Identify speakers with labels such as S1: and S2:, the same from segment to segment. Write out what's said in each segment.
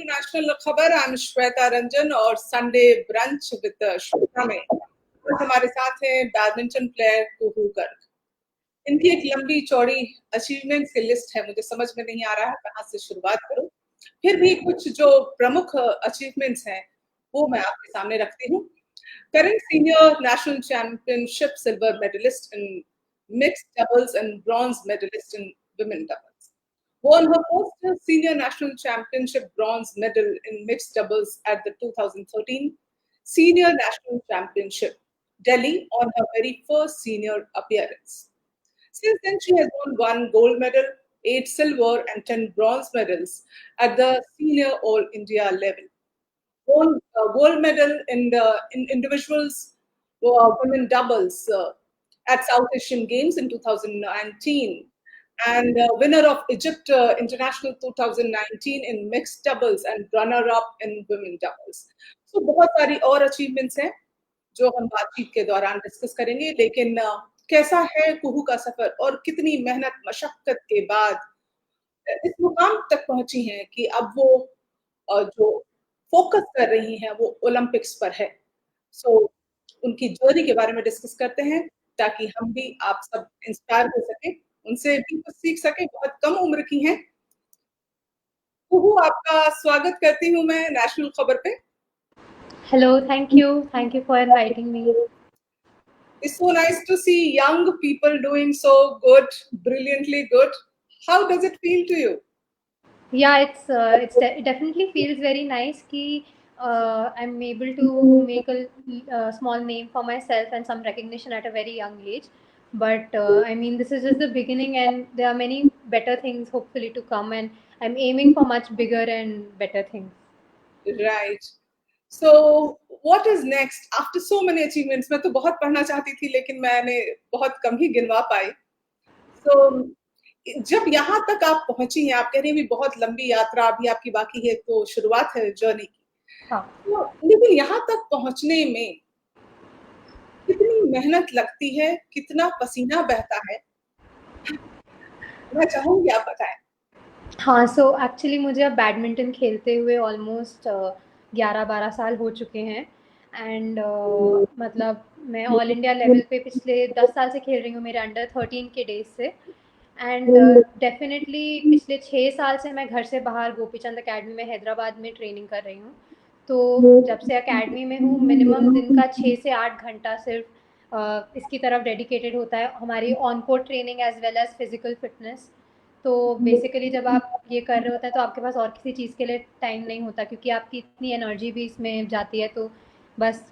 S1: National खबर। I am Shweta Ranjan और Sunday brunch with Shweta में हमारे साथ हैं बैडमिंटन प्लेयर कुहू गर्ग। इनकी एक लंबी चौड़ी अचीवमेंट्स की लिस्ट है, मुझे समझ में नहीं आ रहा है कहाँ से शुरुआत करूं। फिर भी कुछ जो प्रमुख अचीवमेंट्स हैं वो मैं आपके सामने रखती हूँ। Current senior national championship silver medalist in mixed doubles and bronze medalist in women doubles. Won her first senior national championship bronze medal in mixed doubles at the 2013 Senior National Championship, Delhi, on her very first senior appearance. Since then, she has won 1 gold medal, 8 silver, and 10 bronze medals at the senior All India level. Won gold medal in individuals women doubles at South Asian Games in 2019, and winner of Egypt International 2019 in mixed doubles and runner-up in women doubles. So बहुत सारी और achievements हैं जो हम बातचीत के दौरान discuss करेंगे। लेकिन कैसा है कुहू का सफर और कितनी मेहनत मशक्कत के बाद इस मुकाम तक पहुंची हैं कि अब वो जो फोकस कर रही हैं वो ओलंपिक्स पर है। सो उनकी जर्नी के बारे में डिस्कस करते हैं ताकि हम भी आप सब इंस्पायर हो सके, उनसे भी कुछ सीख सके। बहुत कम उम्र की हैं। कुहू, आपका स्वागत करती हूँ मैं नेशनल खबर पे।
S2: Hello, thank you for inviting me.
S1: It's so nice to see young people doing so good, brilliantly good. How does it feel to you?
S2: Yeah, it definitely feels very nice कि I'm able to make a small name for myself and some recognition at a very young age. But I mean, this is just the beginning, and there are many better things hopefully to come, and I'm aiming for much bigger and better things.
S1: Right. So what is next after so many achievements? मैं तो बहुत पढ़ना चाहती थी लेकिन मैंने बहुत कम ही गिनवा पाई। So जब यहाँ तक आप पहुंची हैं, आप कह रही हैं भी बहुत लंबी यात्रा अभी आपकी बाकी है, तो शुरुआत है जर्नी की।
S2: हाँ।
S1: तो लेकिन यहाँ तक पहुंचने में कितनी मेहनत लगती है, कितना पसीना बहता है, मैं चाहूंगी आप बताएं।
S2: हाँ, सो एक्चुअली मुझे अब बैडमिंटन खेलते हुए ऑलमोस्ट 11-12 साल हो चुके हैं। एंड मतलब मैं ऑल इंडिया लेवल पे पिछले 10 साल से खेल रही हूँ, मेरे अंडर 13 के डेज से। एंड डेफिनेटली पिछले 6 साल से मैं घर से बाहर गोपीचंद अकेडमी में हैदराबाद में ट्रेनिंग कर रही हूँ। तो जब से अकेडमी में हूँ, मिनिमम दिन का 6 से 8 घंटा सिर्फ इसकी तरफ डेडिकेटेड होता है, हमारी on court training as well as physical fitness. तो बेसिकली जब आप ये कर रहे होते हैं तो आपके पास और किसी चीज़ के लिए टाइम नहीं होता, क्योंकि आपकी इतनी एनर्जी भी इसमें जाती है। तो बस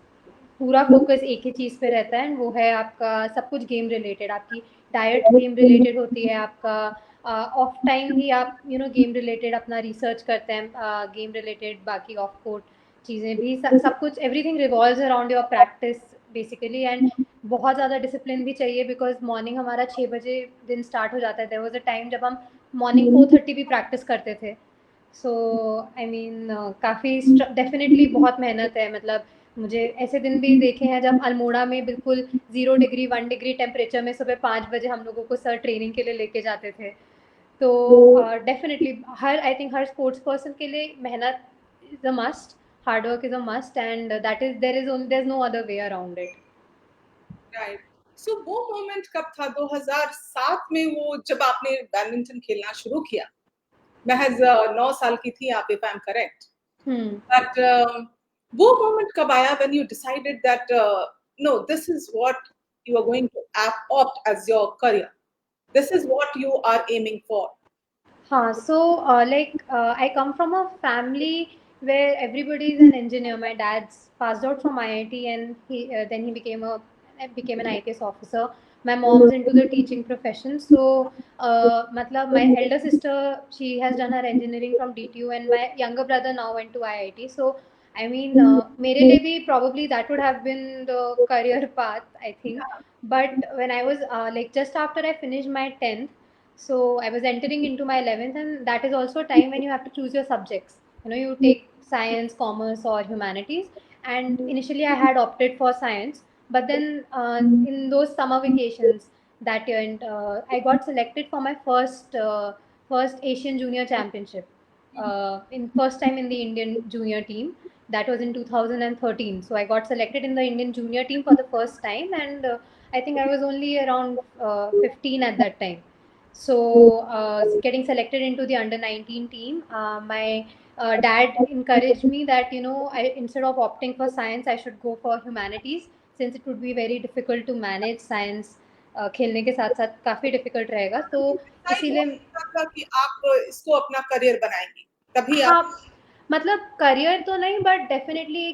S2: पूरा फोकस एक ही चीज़ पे रहता है, वो है आपका सब कुछ गेम रिलेटेड। आपकी डाइट गेम रिलेटेड होती है, आपका ऑफ टाइम भी आप गेम रिलेटेड अपना रिसर्च करते हैं, गेम रिलेटेड बाकी ऑफ कोर्ट चीज़ें भी, सब कुछ everything revolves around your practice basically. And बहुत ज़्यादा डिसिप्लिन भी चाहिए, बिकॉज मॉर्निंग हमारा 6 बजे दिन स्टार्ट हो जाता है। देयर वाज अ टाइम जब हम मॉर्निंग 4:30 भी प्रैक्टिस करते थे। सो आई मीन काफ़ी डेफिनेटली बहुत मेहनत है। मतलब मुझे ऐसे दिन भी देखे हैं जब अल्मोड़ा में बिल्कुल 0 डिग्री 1 डिग्री टेम्परेचर में सुबह 5 बजे हम लोगों को सर ट्रेनिंग के लिए लेके जाते थे। तो डेफिनेटली आई थिंक हर स्पोर्ट्स पर्सन के लिए मेहनत is a must, hard work is a must, and that is there is no other way around it.
S1: Right. So वो मोमेंट कब था 2007 में, वो जब आपने बैडमिंटन खेलना शुरू किया? महज 9 साल की थी आप, if I am correct. But वो मोमेंट कब आया when you decided that no, this is what you are going to opt as your career, this is what you are aiming for?
S2: हाँ, so I come from a family where everybody is an engineer. My dad's passed out from IIT, and then he became an IPS officer. My mom's into the teaching profession. So matlab my elder sister, she has done her engineering from DTU, and my younger brother now went to IIT. So I mean, मेरे लिए भी probably that would have been the career path, I think. But when I was just after I finished my 10th, so I was entering into my 11th, and that is also a time when you have to choose your subjects. You take science, commerce, or humanities. And initially, I had opted for science, but then in those summer vacations that year, and I got selected for my first Asian Junior Championship. in first time in the Indian junior team. That was in 2013. So I got selected in the Indian junior team for the first time, and I think I was only around 15 at that time. So getting selected into the under 19 team, my dad encouraged me that, you know, instead of opting for science, I should go for humanities, since it would be very difficult to manage science. खेलने के साथ साथ काफ़ी difficult रहेगा, तो
S1: decide हो
S2: इसीलिए
S1: चुका था कि आप इसको अपना करियर बनाएंगी, तभी आप?
S2: हाँ, मतलब करियर तो नहीं, बट डेफिनेटली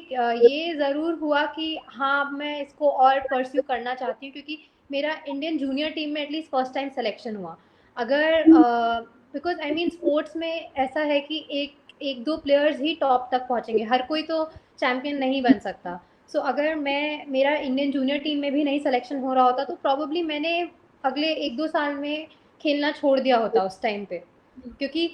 S2: ये ज़रूर हुआ कि हाँ, अब मैं इसको और परस्यू करना चाहती हूँ, क्योंकि मेरा इंडियन जूनियर टीम में एटलीस्ट फर्स्ट टाइम सिलेक्शन हुआ। अगर बिकॉज आई मीन स्पोर्ट्स में ऐसा है कि एक एक दो प्लेयर्स ही टॉप तक पहुँचेंगे, हर कोई तो चैम्पियन नहीं बन सकता। सो अगर मैं मेरा इंडियन जूनियर टीम में भी नहीं सिलेक्शन हो रहा होता, तो प्रॉब्ली मैंने अगले एक दो साल में खेलना छोड़ दिया होता उस टाइम पे, क्योंकि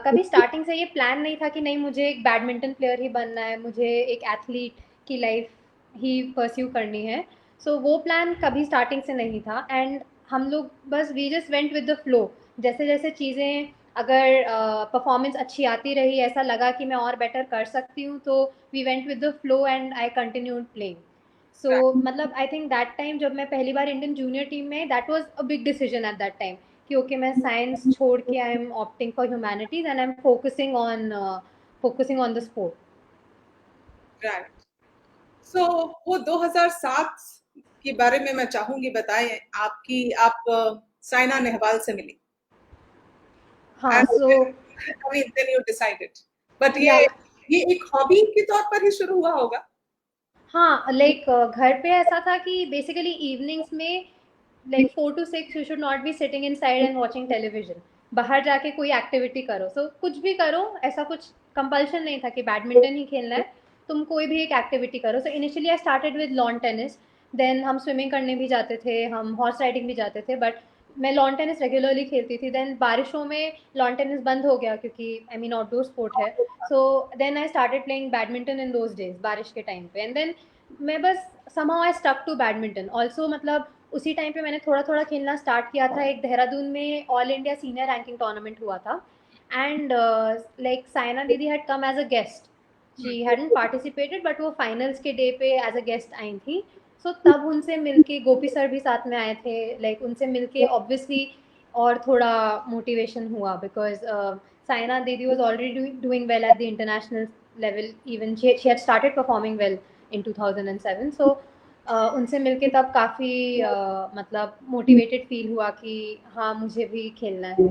S2: कभी स्टार्टिंग से ये प्लान नहीं था कि नहीं मुझे एक बैडमिंटन प्लेयर ही बनना है, मुझे एक एथलीट की लाइफ ही परस्यू करनी है। सो वो प्लान कभी स्टार्टिंग से नहीं था, एंड हम लोग बस we just went with the flow. जैसे जैसे चीज़ें अगर परफॉर्मेंस अच्छी आती रही, ऐसा लगा कि मैं और बेटर कर सकती हूँ, तो we went with the flow and I continued playing. So मतलब आई थिंक दैट टाइम जब मैं पहली बार इंडियन जूनियर टीम में, that was a big decision at that time कि ओके मैं साइंस छोड़ के I am opting for humanities and I am focusing on the sport.
S1: Right. So वो 2007 के बारे में मैं चाहूंगी बताएं आपकी, आप साइना नेहवाल से मिली,
S2: हाँ,
S1: and
S2: so
S1: I mean then you decided, but
S2: या
S1: ये एक हॉबी के तौर पर ही शुरू हुआ होगा?
S2: हाँ, लाइक घर पे ऐसा था कि बेसिकली इवनिंग्स में like 4 to 6 you should not be sitting in side and watching television. बाहर जाके कोई एक्टिविटी करो, सो कुछ भी करो, ऐसा कुछ कंपल्शन नहीं था कि बैडमिंटन ही खेलना है, तुम कोई भी एक एक्टिविटी करो। So initially I started with lawn tennis, then हम स्विमिंग करने भी जाते थे, हम हॉर्स राइडिंग भी जाते थे, बट मैं लॉन टेनिस रेगुलरली खेलती थी। देन बारिशों में लॉन टेनिस बंद हो गया, क्योंकि आई मीन आउटडोर स्पोर्ट है। So then I started playing badminton in those days, बारिश के टाइम पे, एंड देन मैं बस somehow I stuck to badminton also. मतलब उसी टाइम पे मैंने थोड़ा थोड़ा खेलना स्टार्ट किया था। एक देहरादून में all India senior ranking tournament हुआ था, एंड लाइक साइना दीदी had come as a guest, she hadn't participated, but वो फाइनल्स के डे पे एज अ गेस्ट आई थी। सो तब उनसे मिलके, गोपी सर भी साथ में आए थे, लाइक उनसे मिलके ऑब्वियसली और थोड़ा मोटिवेशन हुआ, बिकॉज साइना दीदी was already doing well at the international level, even she had started performing well in 2007। सो उनसे मिलके तब काफ़ी मतलब मोटिवेटेड फील हुआ कि हाँ, मुझे भी खेलना है।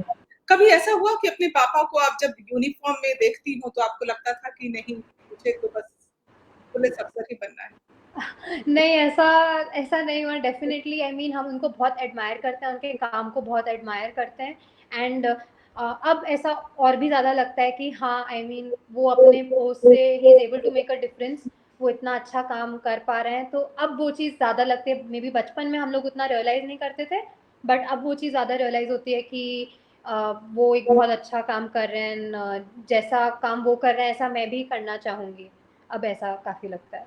S1: कभी ऐसा हुआ कि अपने पापा को आप जब यूनिफॉर्म में देखती हो तो आपको लगता था कि नहीं, मुझे तो बस पुलिस अफसर ही बनना है?
S2: नहीं, ऐसा ऐसा नहीं हुआ डेफ़िनेटली। आई मीन हम उनको बहुत एडमायर करते हैं, उनके काम को बहुत एडमायर करते हैं, एंड अब ऐसा और भी ज़्यादा लगता है कि हाँ, आई मीन वो अपने पोस्ट से ही is able to make a difference, वो इतना अच्छा काम कर पा रहे हैं, तो अब वो चीज़ ज़्यादा लगती है। मे बी बचपन में हम लोग उतना रियलाइज़ नहीं करते थे, बट अब वो चीज़ ज़्यादा रियलाइज़ होती है कि वो एक बहुत अच्छा काम कर रहे हैं, जैसा काम वो कर रहे हैं ऐसा मैं भी करना चाहूँगी। अब ऐसा काफ़ी लगता है।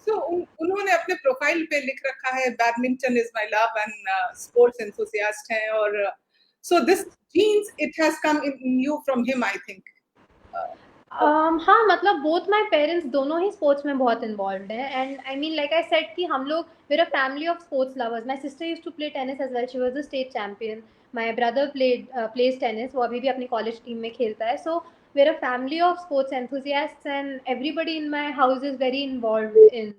S1: सो उन्होंने अपने प्रोफाइल पे लिख रखा है badminton is my love and sports enthusiast हैं, और so this genes it has come in you from him I think.
S2: हाँ, मतलब बोथ माय पेरेंट्स दोनों ही स्पोर्ट्स में बहुत इन्वॉल्व्ड हैं, and I mean like I said कि हम लोग, we're a family of sports lovers. My sister used to play tennis as well, she was the state champion. My brother plays tennis, वो अभी भी अपनी कॉलेज टीम में खेलता है। So we're a family of sports enthusiasts, and everybody in my house is very involved in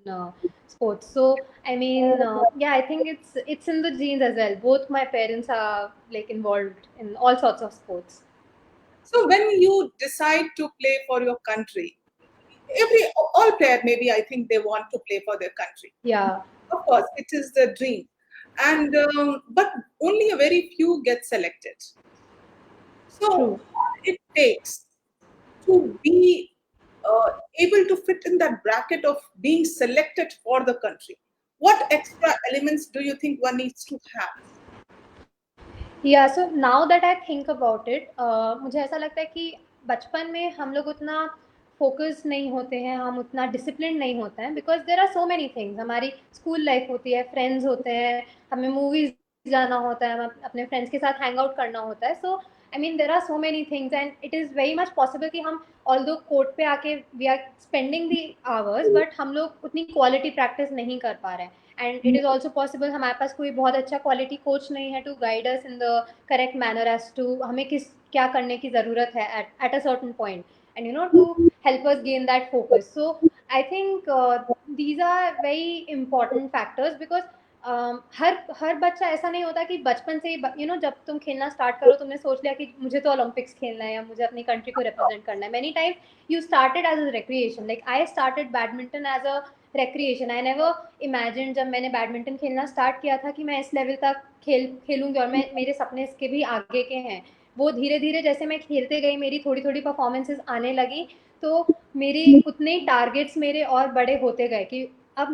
S2: sports. So I mean, yeah, I think it's in the genes as well. Both my parents are like involved in all sorts of sports.
S1: So when you decide to play for your country, every all player maybe I think they want to play for their country.
S2: Yeah,
S1: Of course, it is the dream, and but only a very few get selected. So
S2: true.
S1: what it takes to be able to fit in that bracket of being selected for the country? What extra elements do you think one needs to have?
S2: या so now that I think about it, मुझे ऐसा लगता है कि बचपन में हम लोग उतना फोकस नहीं होते हैं, हम उतना डिसिप्लिन नहीं होते हैं, because there are so many things. हमारी स्कूल लाइफ होती है, फ्रेंड्स होते हैं, हमें मूवीज जाना होता है, हमें अपने फ्रेंड्स के साथ हैंग आउट करना होता है। सो I mean there are so many things and it is very much possible कि हम although कोर्ट पे आके we are spending the hours but हम लोग उतनी quality practice नहीं कर पा रहे हैं and it is also possible हमारे पास कोई बहुत अच्छा quality coach नहीं है to guide us in the correct manner as to हमें किस क्या करने की ज़रूरत है at a certain point and you know to help us gain that focus. So I think these are very important factors because हर बच्चा ऐसा नहीं होता कि बचपन से ही जब तुम खेलना स्टार्ट करो तुमने सोच लिया कि मुझे तो ओलंपिक्स खेलना है या मुझे अपनी कंट्री को रिप्रेजेंट करना है. Many time you started as a recreation. Like I started badminton as a recreation. I never imagined जब मैंने बैडमिंटन खेलना स्टार्ट किया था कि मैं इस लेवल तक खेलूंगी और मैं मेरे सपने इसके भी आगे के हैं. वो धीरे धीरे जैसे मैं खेलते गई मेरी थोड़ी थोड़ी परफॉर्मेंसेज आने लगी तो मेरे उतने टारगेट्स मेरे और बड़े होते गए कि अब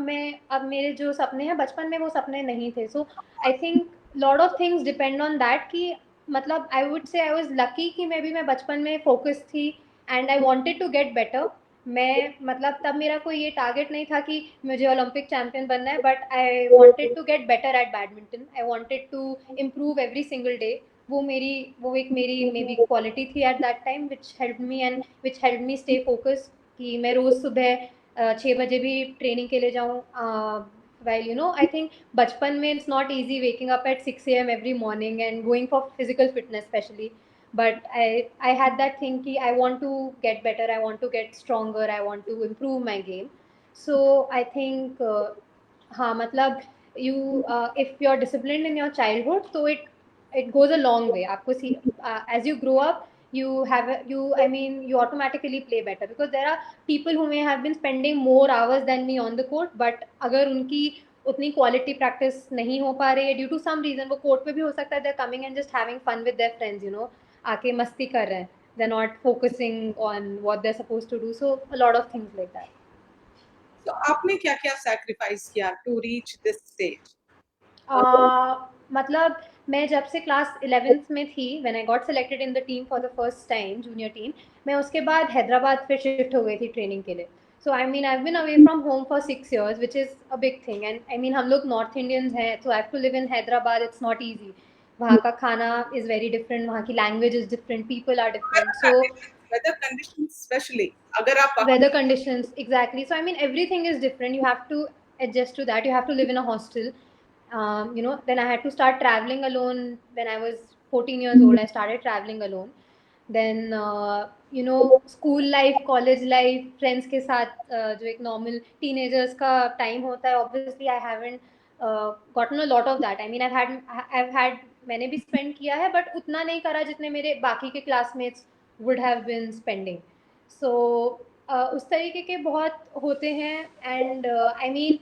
S2: मेरे जो सपने हैं बचपन में वो सपने नहीं थे. So I think lot of things depend on that कि मतलब I would say I was lucky कि मैं बचपन में फोकस थी and I wanted to get better. मैं मतलब तब मेरा कोई ये टारगेट नहीं था कि मुझे ओलंपिक चैंपियन बनना है but I wanted to get better at badminton. I wanted to improve every single day. वो एक मेरी मे बी क्वालिटी थी at that time which help me stay focus कि मैं रोज़ सुबह 6 बजे भी ट्रेनिंग के लिए जाऊँ. While I think बचपन में it's not easy waking up at 6 a.m. every morning and going for physical fitness especially. But I had that thing कि I want to get better, I want to get stronger, I want to improve my game. So I think हाँ मतलब if you're disciplined in your childhood तो it goes a long way. आपको as you grow up you automatically play better because there are people who may have been spending more hours than me on the court but अगर उनकी उतनी quality practice नहीं हो पा रही है due to some reason वो court पे भी हो सकता है they are coming and just having fun with their friends आके मस्ती कर रहे हैं. They are not focusing on what they are supposed to do. So a lot of things like that.
S1: तो आपने क्या-क्या सैक्रिफाइस किया टू रीच दिस स्टेज?
S2: मतलब मैं जब से क्लास 11th में थी when I got selected in the team for the first time junior team. मैं उसके बाद हैदराबाद पे शिफ्ट हो गई थी ट्रेनिंग के लिए. So I mean I been away from home for 6 years which is a big thing and I mean हम लोग नॉर्थ इंडियंस हैं so I have to live in Hyderabad. It's not easy. वहाँ का खाना इज़ वेरी डिफरेंट. वहाँ की language is different. People are different. So
S1: weather conditions specially अगर आप
S2: weather conditions exactly. So I mean everything is different. You have to adjust to that. You have to live in a hostel. Then I had to start traveling alone. When I was 14 years old I started traveling alone. Then school life, college life, friends के साथ जो एक normal teenagers का time होता है obviously I haven't gotten a lot of that. I mean I've had मैंने भी spend किया है but उतना नहीं करा जितने मेरे बाकी के classmates would have been spending. सो उस तरीके के बहुत होते हैं एंड आई मीन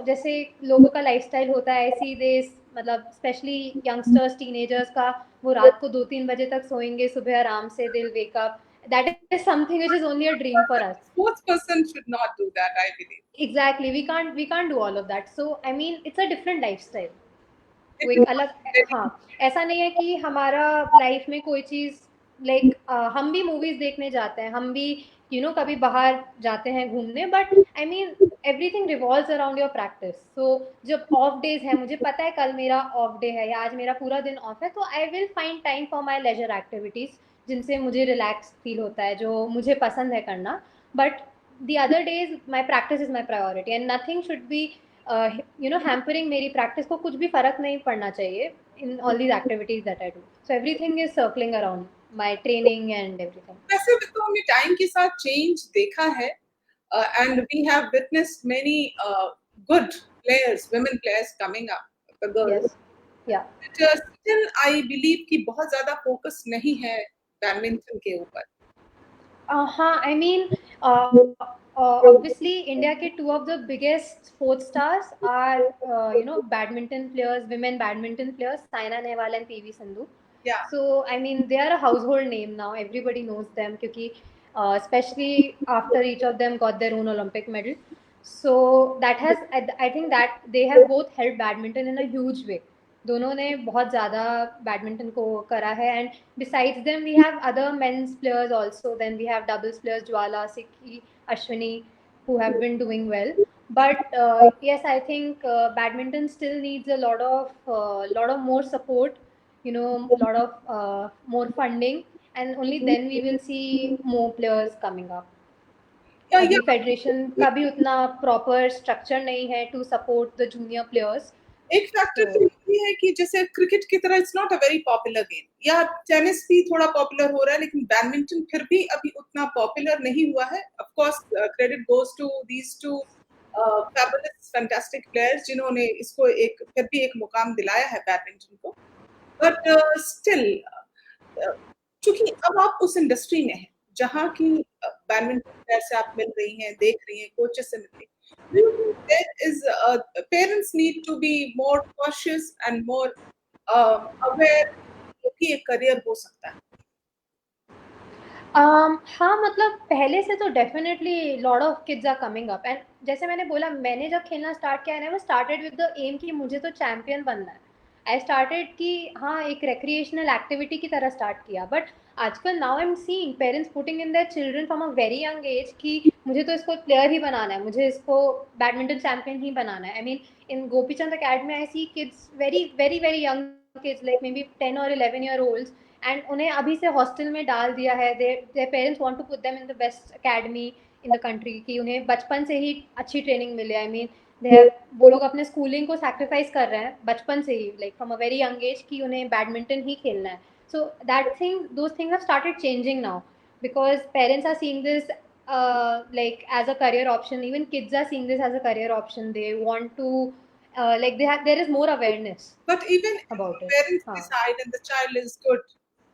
S2: जैसे लोगों का लाइफस्टाइल होता है ऐसी देश मतलब स्पेशली यंगस्टर्स टीनेजर्स का वो रात को 2-3 बजे तक सोएंगे सुबह आराम से दिल wake up. That is something which is only a dream for us.
S1: Sports person should not do that I believe.
S2: Exactly we can't do all of that. So I mean it's a different lifestyle. वो एक अलग हाँ ऐसा नहीं है कि हमारा life में कोई चीज़ लाइक हम भी मूवीज देखने जाते हैं हम भी कभी बाहर जाते हैं घूमने but I mean everything revolves around your practice. So जब ऑफ डेज है मुझे पता है कल मेरा ऑफ डे है या आज मेरा पूरा दिन ऑफ है तो I will find time for my leisure activities जिनसे मुझे रिलैक्स फील होता है जो मुझे पसंद है करना. But the other days my practice is my priority and nothing should be hampering मेरी प्रैक्टिस को. कुछ भी फर्क नहीं पड़ना चाहिए in all these activities that I do. So everything is circling around my training and everything.
S1: वैसे भी तो हमने टाइम के साथ चेंज देखा है and we have witnessed many good players women players coming up the girls.
S2: Yes. Yeah.
S1: But still I believe कि बहुत ज्यादा फोकस नहीं है बैडमिंटन के ऊपर.
S2: हाँ I mean obviously India के two of the biggest sports stars are badminton players, women badminton players, Saina Nehwal and PV Sandhu.
S1: Yeah.
S2: So I mean they are a household name now. Everybody knows them क्योंकि especially after each of them got their own Olympic medal. So that has I think that they have both helped badminton in a huge way. दोनों ने बहुत ज़्यादा badminton को करा है and besides them we have other men's players also. Then we have doubles players Jwala, Sikhi, Ashwini who have been doing well. But yes I think badminton still needs a lot of more support. lot of more funding, and only then we will see more players coming up.
S1: Yeah,
S2: अभी
S1: yeah.
S2: Federation का भी उतना proper structure नहीं है to support the junior players.
S1: एक factor तो ये है कि जैसे क्रिकेट की तरह it's not a very popular game, या टेनिस भी थोड़ा पॉपुलर हो रहा है, लेकिन बैडमिंटन फिर भी अभी उतना पॉपुलर नहीं हुआ है. Of course credit goes to these two fabulous fantastic players जिन्होंने इसको एक फिर भी एक मुकाम दिलाया है बैडमिंटन को. बट स्टिल क्योंकि अब आप उस इंडस्ट्री में हैं जहाँ की बैडमिंटन प्लेयर से आप मिल रही हैं, देख रही हैं, कोचेस से मिल रही हैं. Do you think there is parents need to be more cautious and more aware कि एक करियर हो सकता है?
S2: हाँ, मतलब पहले से तो definitely lot of kids are coming up, and जैसे मैंने बोला, मैंने जब खेलना स्टार्ट किया है, वो स्टार्टेड विद द एम कि मुझे तो चैम्पियन बनना है. आई स्टार्टेड कि हाँ, एक रिक्रिएशनल एक्टिविटी की तरह स्टार्ट किया. बट आजकल now I am seeing parents putting in their children from a very young age कि मुझे तो इसको प्लेयर ही बनाना है, मुझे इसको बैडमिंटन चैम्पियन ही बनाना है. I mean in Gopichand academy I see kids very very very young kids like maybe 10 or 11 year olds, and उन्हें अभी से हॉस्टल में डाल दिया है. Their parents want to put them in the best academy in the country कि उन्हें बचपन से ही अच्छी ट्रेनिंग मिले. आई मीन वो लोग अपने स्कूलिंग को सैक्रिफाइस कर रहे हैं बचपन से ही, like from a very young age कि उन्हें बैडमिंटन ही खेलना है. So that thing those things have started changing now because parents are seeing this like as a career option. Even kids are seeing this as a career option. They want to like there is more awareness
S1: But even if
S2: about it.
S1: parents decide and the child is good,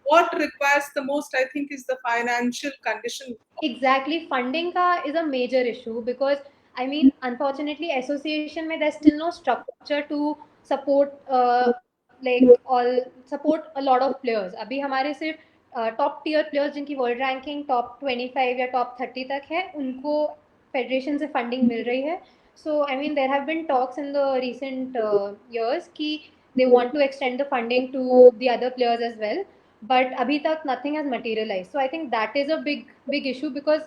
S1: what requires the most, I think, is the financial condition.
S2: Exactly, funding ka is a major issue because I mean, unfortunately, association mein there's still no structure to support like all support a lot of players. अभी हमारे सिर्फ top tier players जिनकी world ranking top 25 या top 30 तक है, उनको federation से funding मिल रही है. So I mean there have been talks in the recent years कि they want to extend the funding to the other players as well, but abhi tak nothing has materialized. So I think that is a big issue because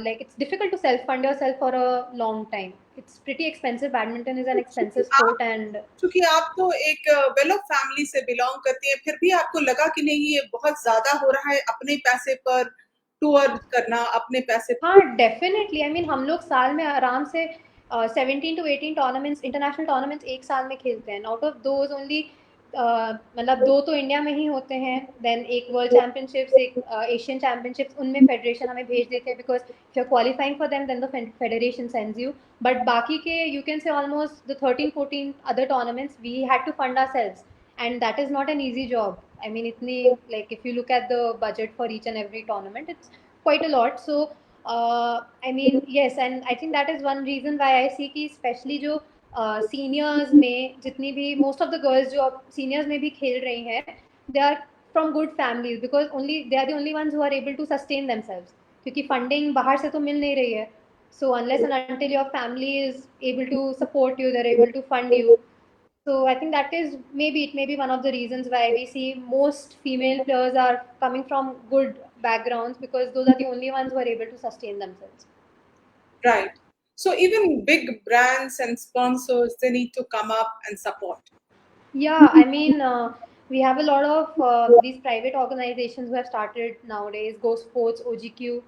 S2: like it's difficult to self fund yourself for a long time. It's pretty expensive. Badminton is an expensive sport, and
S1: क्योंकि आप तो एक well of family से belong करती हैं, फिर भी आपको लगा कि नहीं ये बहुत ज्यादा हो रहा है अपने पैसे पर टूर करना, अपने पैसे पर?
S2: हाँ, डेफिनेटली. आई मीन हम लोग साल में आराम से 17 to 18 टूर्नामेंट्स, इंटरनेशनल टूर्नामेंट्स एक साल में खेलते हैं. आउट ऑफ दोज ओनली मतलब 2 तो इंडिया में ही होते हैं. देन एक वर्ल्ड चैम्पियनशिप्स, एक एशियन चैम्पियनशिप्स, उनमें फेडरेशन हमें भेज देते हैं because if you are qualifying for them then the federation sends you. But बाकी के you can say almost the 13-14 other tournaments we had to fund ourselves, and that is not an easy job. I mean, itni, like if you look at the budget for each and every tournament, it's quite a lot. So I mean, yes, and I think that is one reason why I see कि especially जो seniors में जितनी भी most of the girls जो अब seniors में भी खेल रही हैं, they are from good families because only they are the only ones who are able to sustain themselves, क्योंकि फंडिंग बाहर से तो मिल नहीं रही है. So unless and until your family is able to support you, they're able to fund you. So I think that is maybe it may be one of the reasons why we see most female players are coming from good backgrounds because those are the only ones who are able to sustain themselves.
S1: Right. So even big brands and sponsors, they need to come up and support.
S2: Yeah, I mean, we have a lot of these private organizations who have started nowadays, Go Sports, OGQ.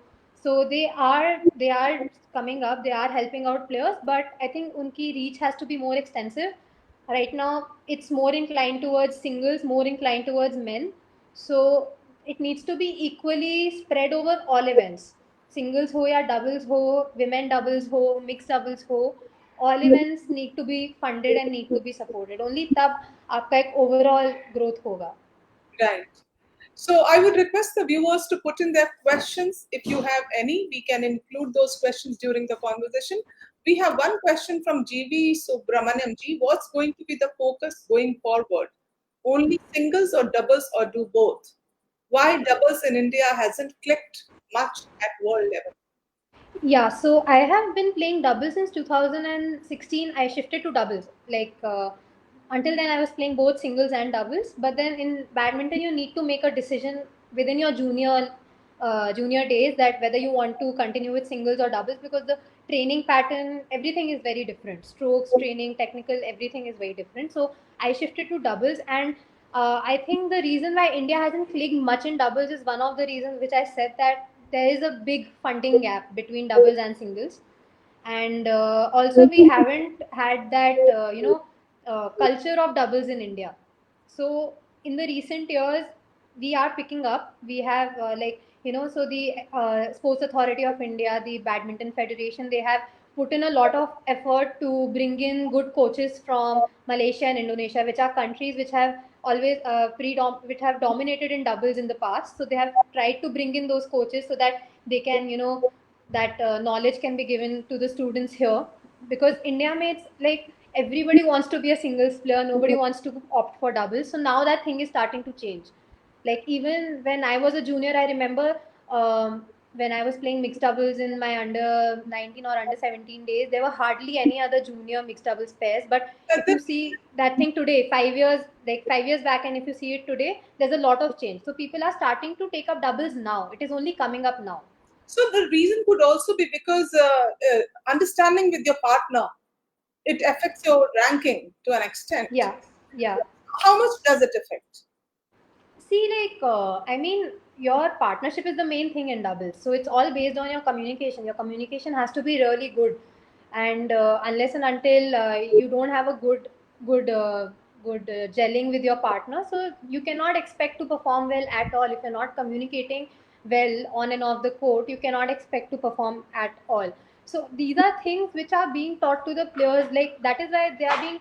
S2: So they are coming up, they are helping out players, but I think unki reach has to be more extensive. Right now, it's more inclined towards singles, more inclined towards men. So it needs to be equally spread over all events. Singles ho ya doubles ho, women doubles ho, mixed doubles ho, all events need to be funded and need to be supported. Only तब आपका एक overall growth होगा.
S1: Right. So I would request the viewers to put in their questions. If you have any, we can include those questions during the conversation. We have one question from GV Subramaniam ji. What's going to be the focus going forward? Only singles or doubles or do both? Why doubles in India hasn't clicked much at world level?
S2: Yeah, so I have been playing doubles since 2016. I shifted to doubles. Like until then, I was playing both singles and doubles. But then in badminton, you need to make a decision within your junior days that whether you want to continue with singles or doubles because the training pattern, everything is very different. Strokes, training, technical, everything is very different. So I shifted to doubles, and I think the reason why India hasn't clicked much in doubles is one of the reasons which I said, that there is a big funding gap between doubles and singles, and also we haven't had that culture of doubles in India. So in the recent years we are picking up. We have so the Sports Authority of India, the Badminton Federation, they have put in a lot of effort to bring in good coaches from Malaysia and Indonesia, which are countries which have always which have dominated in doubles in the past. So they have tried to bring in those coaches so that they can, that knowledge can be given to the students here, because India makes like everybody wants to be a singles player, nobody wants to opt for doubles. So now that thing is starting to change. Like even when I was a junior, I remember when I was playing mixed doubles in my under 19 or under 17 days, there were hardly any other junior mixed doubles pairs. But if you see that thing today, 5 years, like 5 years back, and if you see it today, there's a lot of change. So people are starting to take up doubles now. It is only coming up now.
S1: So the reason could also be because understanding with your partner, it affects your ranking to an extent.
S2: Yeah, yeah.
S1: How much does it affect?
S2: See, I mean, your partnership is the main thing in doubles. So it's all based on your communication. Your communication has to be really good, and unless and until you don't have a good, gelling with your partner, so you cannot expect to perform well at all. If you're not communicating well on and off the court, you cannot expect to perform at all. So these are things which are being taught to the players. Like that is why they are being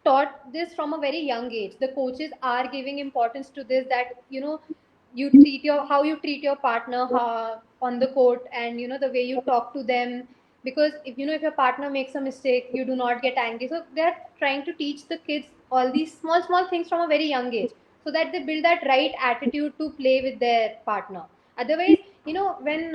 S2: taught this from a very young age. The coaches are giving importance to this, that you treat your how you treat your partner on the court, and the way you talk to them. Because if your partner makes a mistake, you do not get angry. So they're trying to teach the kids all these small small things from a very young age, so that they build that right attitude to play with their partner. Otherwise, when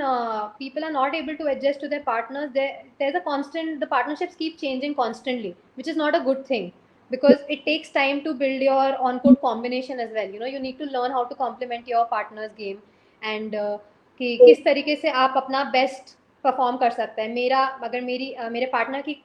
S2: people are not able to adjust to their partners, there's a constant, the partnerships keep changing constantly, which is not a good thing, because it takes time to build your on court combination as well. You need to learn how to complement your partner's game, and कि किस तरीके से आप अपना best perform कर सकते हैं. मेरे पार्टनर की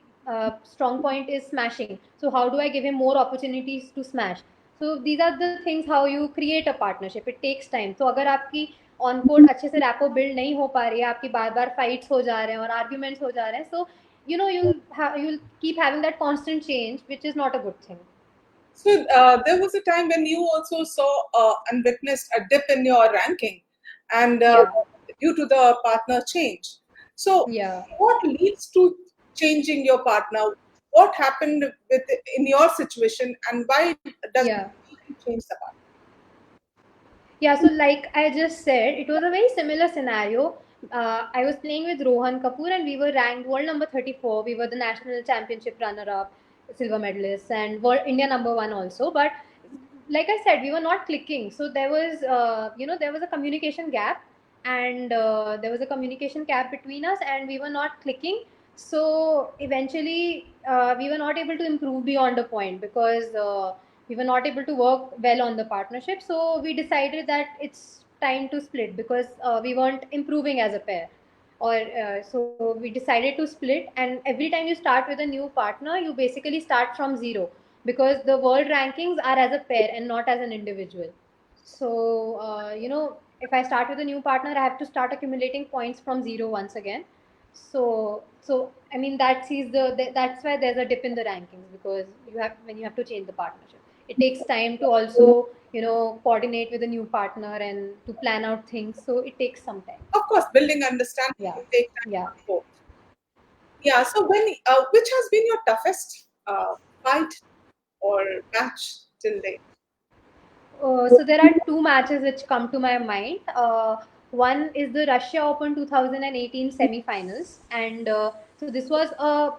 S2: strong point is smashing, so how do I give him more opportunities to smash? So these are the things how you create a partnership. It takes time. So अगर आपकी on court अच्छे से rapport build नहीं हो पा रही है, आपकी बार बार फाइट्स हो जा रहे हैं और आर्ग्यूमेंट्स हो जा रहे हैं, so you'll keep having that constant change, which is not a good thing.
S1: So there was a time when you also saw and witnessed a dip in your ranking, and due to the partner change. So what leads to changing your partner? What happened in your situation, and why does it change the partner?
S2: Yeah, so like I just said, it was a very similar scenario. I was playing with Rohan Kapoor, and we were ranked world number 34. We were the national championship runner-up, silver medalists, and world India number 1 also. But like I said, we were not clicking. So there was, there was a communication gap, and there was a communication gap between us, and we were not clicking. So eventually, we were not able to improve beyond a point, because we were not able to work well on the partnership. So we decided that it's time to split, because we weren't improving as a pair. So we decided to split, and every time you start with a new partner, you basically start from zero, because the world rankings are as a pair and not as an individual. So if I start with a new partner, I have to start accumulating points from zero once again. So I mean, that's why there's a dip in the rankings, because when you have to change the partnership, it takes time to also coordinate with a new partner and to plan out things. So it takes some time.
S1: Of course, building understanding will take time. Yeah. So which has been your toughest fight or match till date?
S2: So there are two matches which come to my mind. One is the Russia Open 2018 semi-finals, and so this was a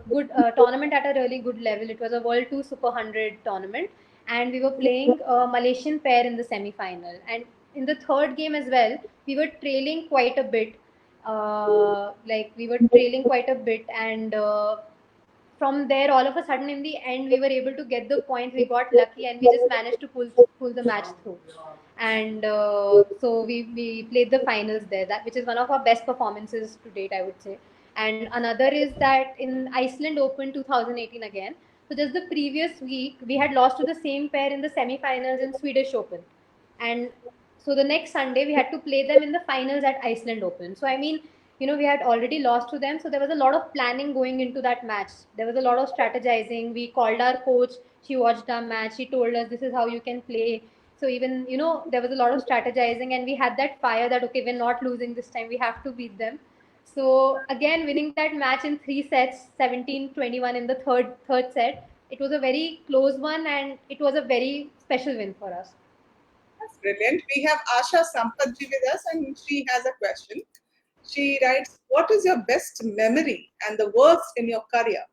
S2: good tournament at a really good level. It was a World 2 Super 100 tournament, and we were playing a Malaysian pair in the semi-final. And in the third game as well, we were trailing quite a bit. And from there, all of a sudden, in the end, we were able to get the points. We got lucky, and we just managed to pull the match through. And so we played the finals there, which is one of our best performances to date, I would say. And another is that in Iceland Open 2018 again. So just the previous week, we had lost to the same pair in the semi-finals in Swedish Open, and so the next Sunday we had to play them in the finals at Iceland Open. So I mean, we had already lost to them, so there was a lot of planning going into that match. There was a lot of strategizing. We called our coach. She watched our match. She told us this is how you can play. So even there was a lot of strategizing, and we had that fire that okay, we're not losing this time. We have to beat them. So again, winning that match in 3 sets, 17-21 in the third set, it was a very close one, and it was a very special win for us.
S1: That's brilliant. We have Asha Sampatji with us, and she has a question. She writes, "What is your best memory and the worst in your career?"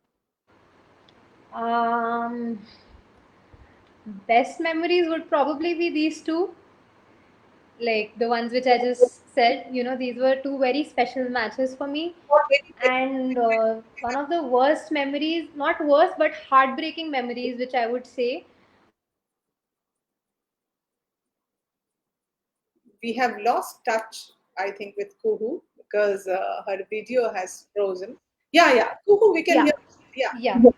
S2: Best memories would probably be these two, like the ones which I just said. These were two very special matches for me. And one of the worst memories, not worst, but heartbreaking memories, which I would say.
S1: We have lost touch, I think, with Kuhu because her video has frozen. Yeah. Kuhu, we can
S2: Yeah,
S1: hear. Yeah.
S2: yeah.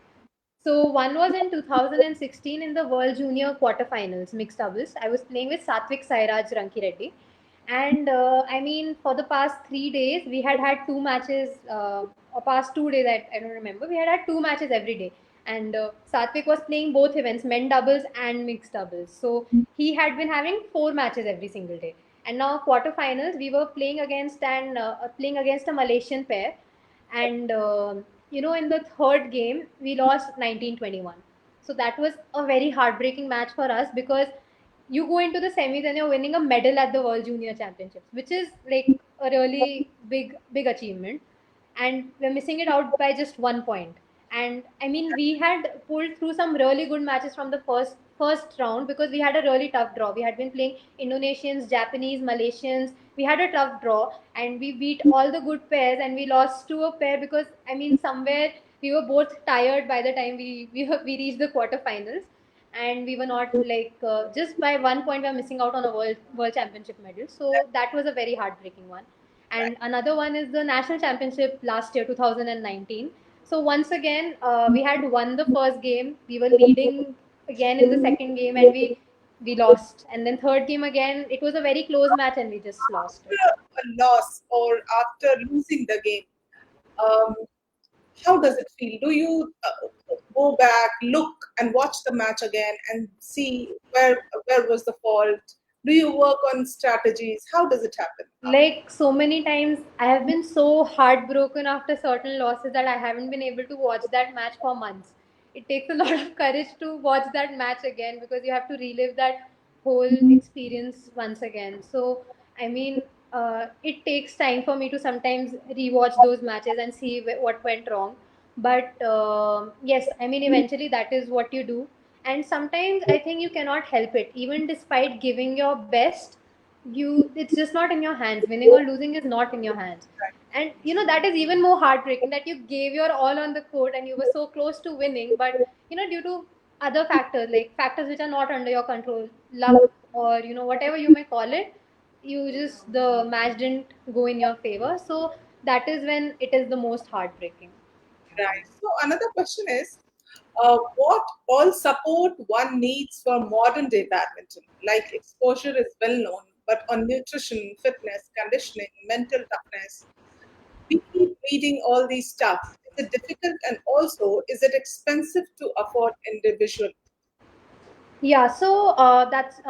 S2: So one was in 2016 in the World Junior quarterfinals, mixed doubles. I was playing with Satvik Sairaj Rankireddy. And I mean, for the past 3 days, we had two matches, or past 2 days, I don't remember. We had two matches every day. And Satvik was playing both events, men doubles and mixed doubles. So he had been having 4 matches every single day. And now quarterfinals, we were playing against a Malaysian pair, and in the third game we lost 19-21. So that was a very heartbreaking match for us, because you go into the semis and you're winning a medal at the World Junior Championships, which is like a really big achievement, and we're missing it out by just 1 point. And I mean, we had pulled through some really good matches from the first round, because we had a really tough draw. We had been playing Indonesians, Japanese, Malaysians. We had a tough draw, and we beat all the good pairs, and we lost to a pair because I mean, somewhere we were both tired by the time we reached the quarterfinals, and we were not like just by 1 point we are missing out on a world championship medal. So that was a very heartbreaking one. And another one is the national championship last year, 2019. So once again, we had won the first game. We were leading again in the second game, and we lost. And then third game again, it was a very close match, and we just lost it.
S1: After a loss or after losing the game, um, how does it feel? Do you go back, look, and watch the match again and see where was the fault? Do you work on strategies? How does it happen?
S2: Like so many times, I have been so heartbroken after certain losses that I haven't been able to watch that match for months. It takes a lot of courage to watch that match again, because you have to relive that whole experience once again. So I mean, it takes time for me to sometimes rewatch those matches and see what went wrong. But yes, I mean, eventually that is what you do. And sometimes I think you cannot help it, even despite giving your best. It's just not in your hands. Winning or losing is not in your hands. And that is even more heartbreaking, that you gave your all on the court and you were so close to winning, but due to other factors, like factors which are not under your control, luck, or whatever you may call it, the match didn't go in your favor. So that is when it is the most heartbreaking.
S1: Right. So another question is, what all support one needs for modern day badminton? Like exposure is well known, but on nutrition, fitness, conditioning, mental toughness, we keep reading all these stuff. Is it difficult, and also is it expensive to afford individually?
S2: Yeah, so that's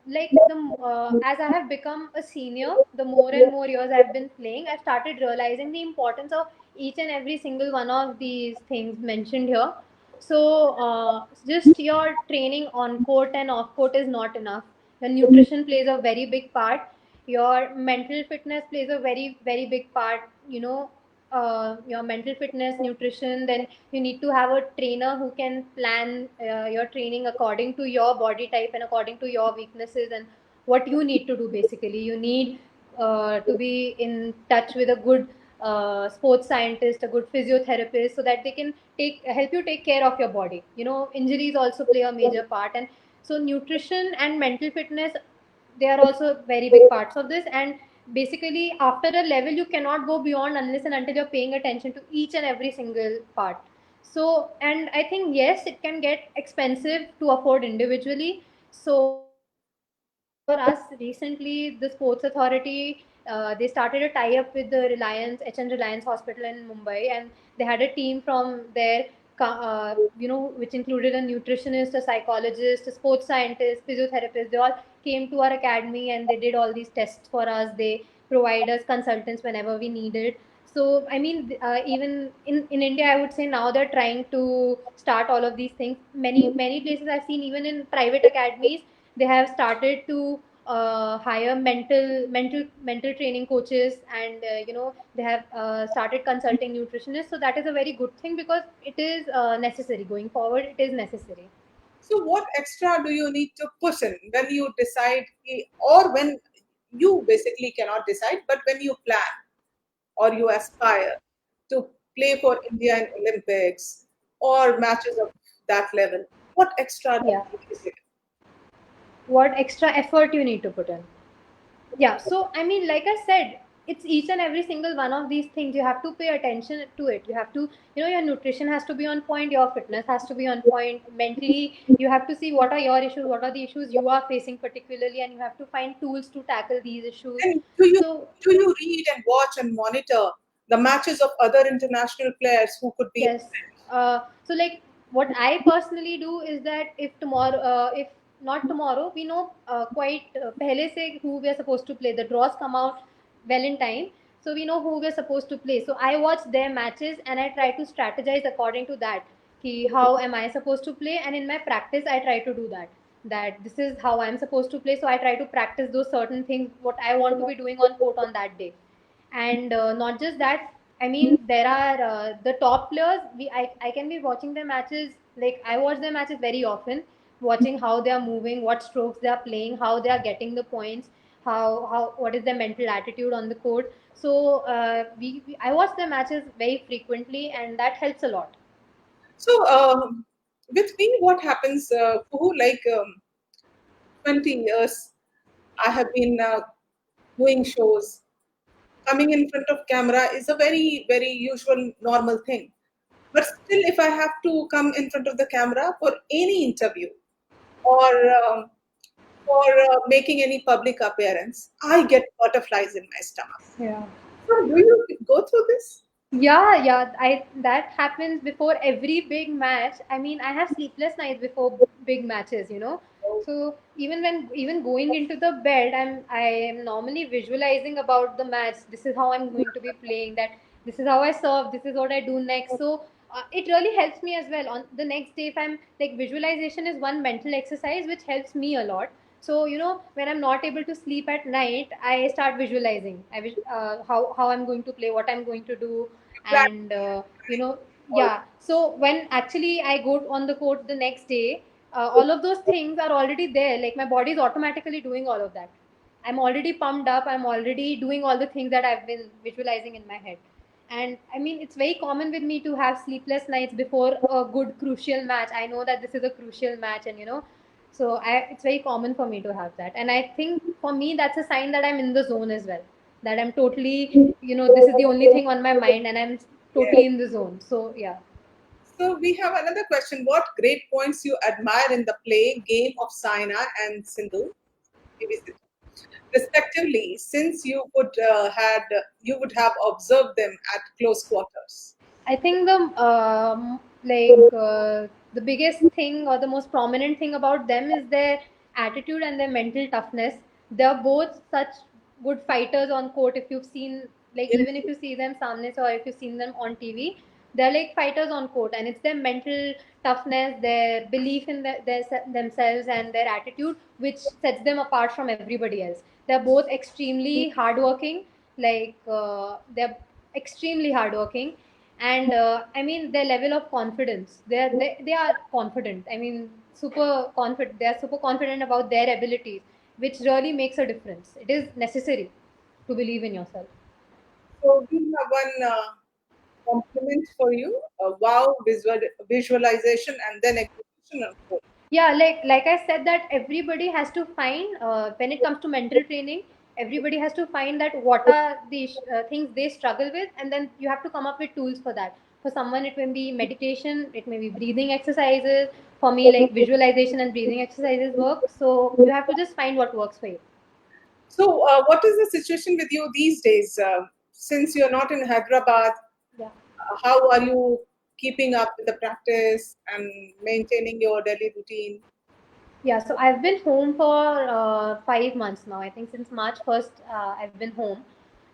S2: like the as I have become a senior, the more and more years I've been playing, I've started realizing the importance of each and every single one of these things mentioned here. So just your training on court and off court is not enough. Your nutrition plays a very big part. Your mental fitness plays a very very big part. Your mental fitness, nutrition, then you need to have a trainer who can plan your training according to your body type and according to your weaknesses and what you need to do. Basically, you need to be in touch with a good sports scientist, a good physiotherapist, so that they can help you take care of your body. Injuries also play a major part, and so nutrition and mental fitness, they are also very big parts of this. And basically, after a level, you cannot go beyond unless and until you're paying attention to each and every single part. So, and I think yes, it can get expensive to afford individually. So for us recently, the Sports Authority, they started a tie-up with the Reliance HN Reliance Hospital in Mumbai, and they had a team from there, which included a nutritionist, a psychologist, a sports scientist, physiotherapist. They all came to our academy and they did all these tests for us. They provide us consultants whenever we needed. So I mean, even in India, I would say now they're trying to start all of these things. Many places I've seen, even in private academies, they have started to hire mental training coaches, and they have started consulting nutritionists. So that is a very good thing, because it is necessary going forward. It is necessary.
S1: So, what extra do you need to push in when you decide, or when you basically cannot decide, but when you plan or you aspire to play for India in Olympics or matches of that level? What extra does
S2: Yeah.
S1: it take?
S2: What extra effort you need to put in? Yeah, so I mean, like I said, it's each and every single one of these things. You have to pay attention to it. You have to, your nutrition has to be on point, your fitness has to be on point. Mentally, you have to see what are your issues, what are the issues you are facing particularly, and you have to find tools to tackle these issues.
S1: And
S2: So
S1: do you read and watch and monitor the matches of other international players who could be?
S2: yes. So like what I personally do is that if not tomorrow, we know quite pehle se who we are supposed to play. The draws come out well in time, so we know who we are supposed to play. So I watch their matches and I try to strategize according to that. Ki how am I supposed to play? And in my practice, I try to do that. That this is how I'm supposed to play. So I try to practice those certain things what I want to be doing on court on that day. And not just that, I mean, there are the top players. I can be watching their matches. Like I watch their matches very often, watching how they are moving, what strokes they are playing, how they are getting the points, how what is their mental attitude on the court. So I watch their matches very frequently, and that helps a lot.
S1: So, with me, what happens, Kuhu, like 20 years, I have been doing shows. Coming in front of camera is a very, very usual, normal thing. But still, if I have to come in front of the camera for any interview or for making any public appearance, I get butterflies in my stomach.
S2: Yeah.
S1: So, do you go through this?
S2: Yeah, I that happens before every big match. I mean, I have sleepless nights before big matches. So even going into the bed, I am normally visualizing about the match. This is how I'm going to be playing. That this is how I serve. This is what I do next. So it really helps me as well. On the next day, if I'm like, visualization is one mental exercise which helps me a lot. So when I'm not able to sleep at night, I start visualizing. How I'm going to play, what I'm going to do,
S1: Plan
S2: and
S1: all.
S2: yeah. So when actually I go on the court the next day, all of those things are already there. Like my body is automatically doing all of that. I'm already pumped up. I'm already doing all the things that I've been visualizing in my head. And I mean, it's very common with me to have sleepless nights before a good crucial match. I know that this is a crucial match, and so it's very common for me to have that. And I think for me, that's a sign that I'm in the zone as well. That I'm totally, this is the only thing on my mind, and I'm
S1: Yeah.
S2: totally in the zone. So yeah.
S1: So we have another question. What great points you admire in the play game of Saina and Sindhu, PV Sindhu, respectively, since you would have observed them at close quarters?
S2: I think the biggest thing or the most prominent thing about them is their attitude and their mental toughness. They're both such good fighters on court. If you've seen, like, even if you see them samne se, or if you've seen them on TV, they're like fighters on court, and it's their mental toughness, their belief in themselves, and their attitude which sets them apart from everybody else. They're both extremely hardworking. They're extremely hardworking, and I mean their level of confidence. They are confident. I mean, super confident. They are super confident about their abilities, which really makes a difference. It is necessary to believe in yourself.
S1: So we have one compliment for you. Wow, visualization and then execution on court.
S2: Yeah, like I said, that everybody has to find, when it comes to mental training, everybody has to find that what are the things they struggle with, and then you have to come up with tools for that. For someone, it may be meditation, it may be breathing exercises. For me, like visualization and breathing exercises work. So you have to just find what works for you.
S1: So, what is the situation with you these days? Since you're not in Hyderabad,
S2: Yeah.
S1: how are you keeping up with the practice and maintaining your daily routine?
S2: Yeah, so I've been home for 5 months now. I think since March 1st, I've been home.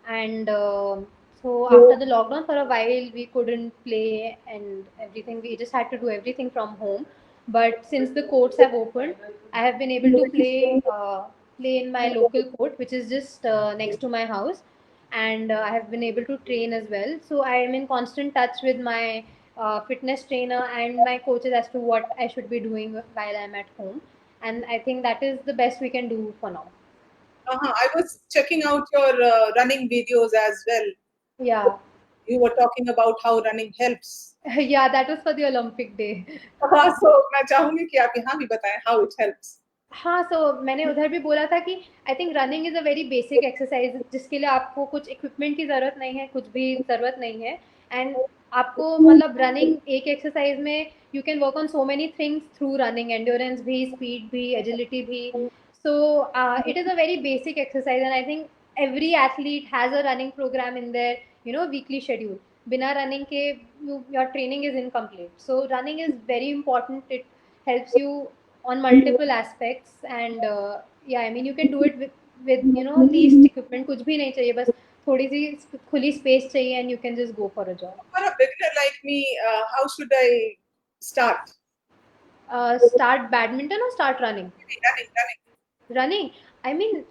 S2: And so after the lockdown, for a while, we couldn't play and everything. We just had to do everything from home. But since the courts have opened, I have been able to play in my local court, which is just next to my house. And I have been able to train as well. So I am in constant touch with my fitness trainer and my coaches as to what I should be doing while I'm at home, and I think that is the best we can do for now.
S1: I was checking out your running videos as well.
S2: Yeah.
S1: You were talking about how running helps.
S2: Yeah, that was for the Olympic day.
S1: So मैं चाहूंगी कि आप यहाँ भी बताएं how it helps.
S2: हाँ, so मैंने उधर भी बोला था कि I think running is a very basic exercise जिसके लिए आपको कुछ इक्विपमेंट की ज़रूरत नहीं है, कुछ भी ज़रूरत नहीं है। एंड आपको मतलब रनिंग एक एक्सरसाइज में you can work on so many things through running, endurance भी, स्पीड भी, एजिलिटी भी। So it is a very basic exercise and I think every athlete has a running program in their weekly schedule. बिना running के your training is incomplete. So running is very important. It helps you on multiple aspects, and yeah, I mean you can do it with least equipment, कुछ भी नहीं चाहिए, बस थोड़ी सी खुली space चाहिए and you can just go for a jog.
S1: For a beginner like me, how should I start?
S2: Start badminton or start running?
S1: Running.
S2: Running,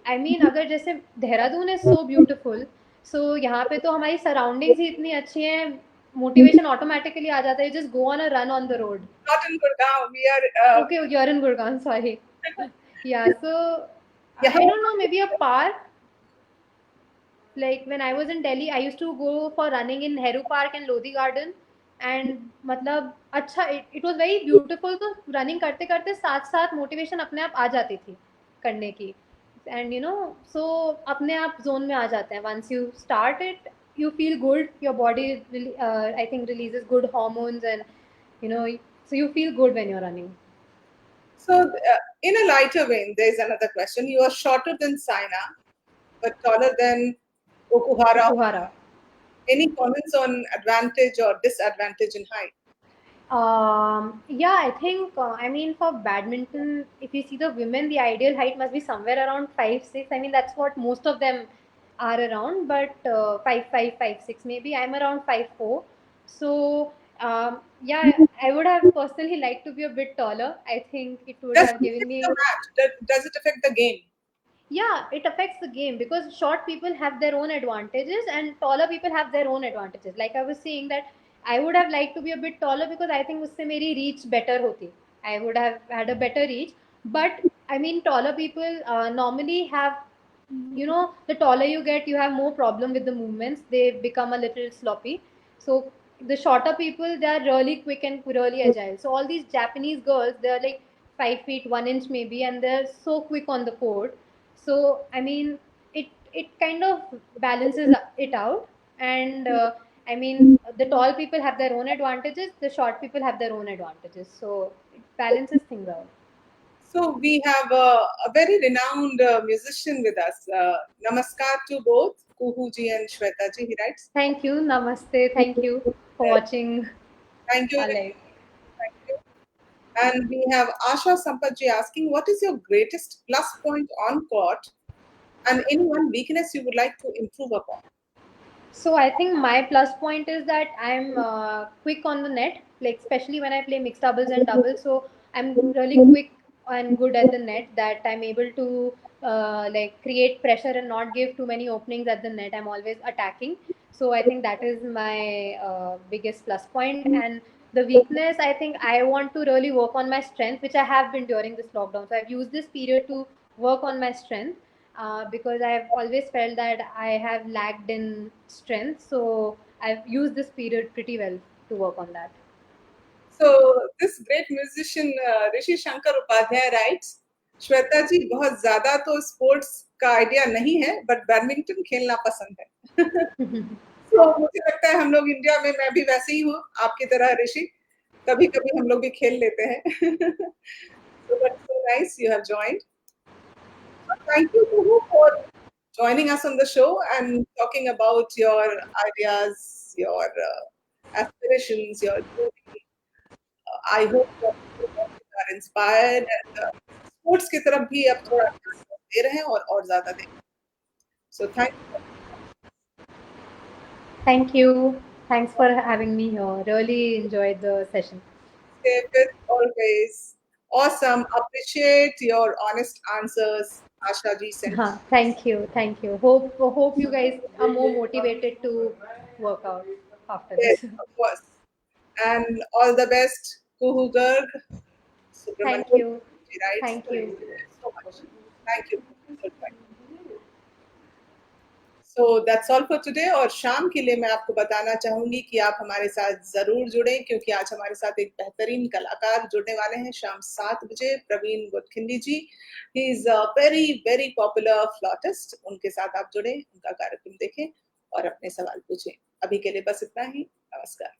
S2: I mean अगर जैसे Dehradun is so beautiful, so यहाँ पे तो हमारी surroundings ही इतनी अच्छी हैं, motivation automatically आ जाता है, just go on a run on the road.
S1: Not in Gurgaon. We are.
S2: Okay, you're in Gurgaon, sorry. Yeah, so
S1: Yeah.
S2: I don't know, maybe a park. Like when I was in Delhi, I used to go for running in Nehru Park and Lodi Garden, and मतलब अच्छा, it was very beautiful. तो running करते करते साथ साथ motivation अपने आप आ जाती थी करने की, and so अपने आप zone में आ जाते हैं. Once you start it, you feel good. Your body I think releases good hormones, and you know so you feel good when you're running.
S1: So, in a lighter vein, there is another question. You are shorter than Saina, but taller than Okuhara.
S2: Okuhara.
S1: Any comments on advantage or disadvantage in height?
S2: Yeah, I think, I mean, for badminton, if you see the women, the ideal height must be somewhere around 5'6". I mean, that's what most of them are around, but 5'5", 5'6", maybe. I'm around 5'4". So, yeah, I would have personally liked to be a bit taller. I think it would
S1: Does
S2: have
S1: it
S2: given
S1: affect
S2: me.
S1: the match? Does it affect the game?
S2: Yeah, it affects the game because short people have their own advantages and taller people have their own advantages. Like I was saying that I would have liked to be a bit taller because I think usse meri reach better hoti. I would have had a better reach. But I mean, taller people normally have, the taller you get, you have more problem with the movements. They become a little sloppy. So the shorter people, they are really quick and really agile. So all these Japanese girls, they're like 5 feet 1 inch maybe, and they're so quick on the court. So I mean, it kind of balances it out, and I mean, the tall people have their own advantages, the short people have their own advantages, so it balances things out.
S1: So we have a very renowned musician with us. Namaskar to both Kuhu ji and Shweta ji. He writes.
S2: Thank you, namaste, thank you for watching
S1: Thank you.
S2: our live.
S1: Thank you. And we have Asha Sampath ji asking, what is your greatest plus point on court and any one weakness you would like to improve upon?
S2: So I think my plus point is that I'm quick on the net, like especially when I play mixed doubles and doubles. So I'm really quick and good at the net, that I'm able to like create pressure and not give too many openings at the net. I'm always attacking. So I think that is my biggest plus point. And the weakness, I think I want to really work on my strength, which I have been during this lockdown. So I've used this period to work on my strength, because I've always felt that I have lacked in strength. So I've used this period pretty well to work on that.
S1: So this great musician Rishi Shankar Upadhyay writes, Shweta जी बहुत ज्यादा तो sports का idea नहीं है but badminton खेलना पसंद है. तो मुझे लगता है हम लोग इंडिया में, मैं भी वैसे ही हूँ आपकी तरह ऋषि, कभी-कभी हम लोग भी खेल लेते हैं। So that's so nice you have joined. Thank you Kuhu for joining us on the show and talking about your ideas, your aspirations, your journey. I hope that people are inspired and sports की तरफ भी अब थोड़ा दे रहे हैं और ज़्यादा दें। So thank you.
S2: Thank you. Thanks for having me here. Really enjoyed the session.
S1: Stay with always. Awesome. Appreciate your honest answers, Asha ji sent.
S2: Thank you. Thank you. Hope you guys are more motivated to work out after
S1: Yes,
S2: this.
S1: of course. And all the best, Kuhu Garg,
S2: Thank
S1: Subramanian,
S2: you.
S1: she writes.
S2: Thank you.
S1: Thank you so much. Thank you. Goodbye. So that's all for today. और शाम के लिए मैं आपको बताना चाहूंगी कि आप हमारे साथ जरूर जुड़ें, क्योंकि आज हमारे साथ एक बेहतरीन कलाकार जुड़ने वाले हैं शाम 7 बजे, Pravin Godkhindi ji. He is a very very popular flautist. उनके साथ आप जुड़ें, उनका कार्यक्रम देखें और अपने सवाल पूछें। अभी के लिए बस इतना ही। नमस्कार।